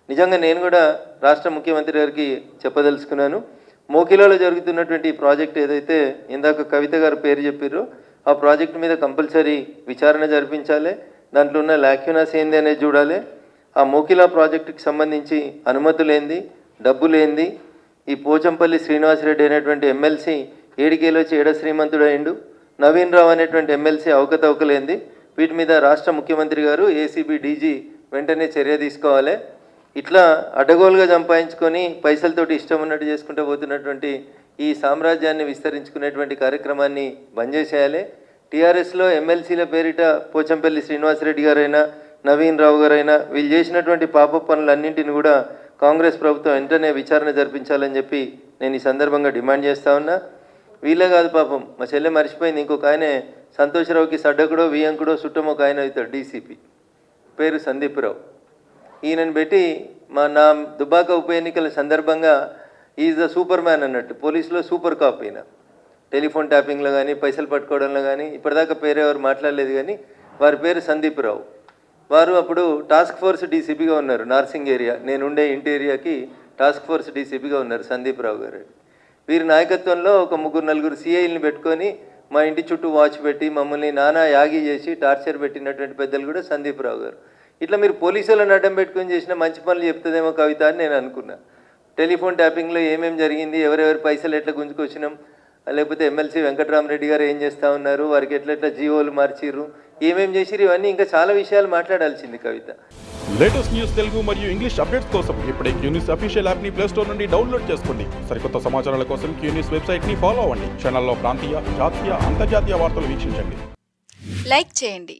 నిజంగా నేను కూడా రాష్ట్ర ముఖ్యమంత్రి గారికి చెప్పదలుచుకున్నాను. మోకిలాలో జరుగుతున్నటువంటి ఈ ప్రాజెక్ట్ ఏదైతే ఇందాక కవిత గారు పేరు చెప్పారో ఆ ప్రాజెక్ట్ మీద కంపల్సరీ విచారణ జరిపించాలి. దాంట్లో ఉన్న లాక్యునాస్ ఏంది అనేది చూడాలి. ఆ మోకిలా ప్రాజెక్టుకి సంబంధించి అనుమతులేంది, డబ్బులేంది, ఈ పోచంపల్లి శ్రీనివాసరెడ్డి అనేటువంటి ఎమ్మెల్సీ ఏడికేలోచి ఏడ శ్రీమంతుడు అయిండు, నవీన్ రావు అనేటువంటి ఎమ్మెల్సీ అవకతవకలేంది, వీటి మీద రాష్ట్ర ముఖ్యమంత్రి గారు ఏసీబీ డీజీ వెంటనే చర్య తీసుకోవాలి. ఇట్లా అడ్డగోలుగా సంపాదించుకొని పైసలతోటి ఇష్టం ఉన్నట్టు చేసుకుంటూ పోతున్నటువంటి ఈ సామ్రాజ్యాన్ని విస్తరించుకునేటువంటి కార్యక్రమాన్ని బంద్ చేసేయాలి. టీఆర్ఎస్లో ఎమ్మెల్సీల పేరిట పోచంపల్లి శ్రీనివాసరెడ్డి గారైనా నవీన్ రావు గారైనా వీళ్ళు చేసినటువంటి పాప పనులన్నింటిని కూడా కాంగ్రెస్ ప్రభుత్వం వెంటనే విచారణ జరిపించాలని చెప్పి నేను ఈ సందర్భంగా డిమాండ్ చేస్తూ ఉన్నా. వీళ్ళే కాదు పాపం, మా చెల్లె మర్చిపోయింది, ఇంకొక ఆయనే సంతోషరావుకి సడ్డకుడో వియంకుడో చుట్టమో ఒక ఆయన అవుతాడు, డీసీపీ పేరు సందీప్ రావు. ఈయనను పెట్టి నా దుబాక ఉప ఎన్నికల సందర్భంగా ఈజ్ ద సూపర్ మ్యాన్ అన్నట్టు, పోలీసులో సూపర్ కాప్ ఈయన. టెలిఫోన్ ట్యాపింగ్లో కానీ పైసలు పట్టుకోవడంలో కానీ ఇప్పటిదాకా పేరు ఎవరు మాట్లాడలేదు, కానీ వారి పేరు సందీప్ రావు. వారు అప్పుడు టాస్క్ ఫోర్స్ డీసీపీగా ఉన్నారు నార్సింగ్ ఏరియా, నేనుండే ఇంటి ఏరియాకి టాస్క్ ఫోర్స్ డీసీపీగా ఉన్నారు సందీప్ రావు గారు. వీరి నాయకత్వంలో ఒక 3-4 సిఐల్ని పెట్టుకొని మా ఇంటి చుట్టూ వాచ్ పెట్టి మమ్మల్ని నానా యాగి చేసి టార్చర్ పెట్టినటువంటి పెద్దలు కూడా సందీప్ రావు గారు. ఇట్లా మీరు పోలీసులను అడ్డం పెట్టుకొని చేసిన మంచి పనులు చెప్తుందేమో కవిత అని నేను అనుకున్నా. టెలిఫోన్ ట్యాపింగ్లో ఏమేమి జరిగింది, ఎవరెవరి పైసలు ఎట్లా గుంజుకొచ్చినాం, లేకపోతే ఎమ్మెల్సీ వెంకటరామరెడ్డి గారు ఏం చేస్తూ ఉన్నారు, వారికి ఎట్లా జీవోలు మార్చిర్రు, ఏమేమి చేసిరు, ఇవన్నీ ఇంకా చాలా విషయాలు మాట్లాడాల్సింది కవిత. లేటెస్ట్ న్యూస్ తెలుగు మరియు ఇంగ్లీష్ అప్డేట్స్ కోసం ఇప్పుడే క్యూన్యూస్ అఫీషియల్ యాప్ ని ప్లే స్టోర్ నుండి డౌన్లోడ్ చేసుకోండి. సరికొత్త సమాచారాల కోసం క్యూన్యూస్ వెబ్సైట్ ని ఫాలో అవ్వండి. ఛానల్లో ప్రాంతీయ, జాతీయ, అంతర్జాతీయ వార్తలు వీక్షించండి. లైక్ చేయండి.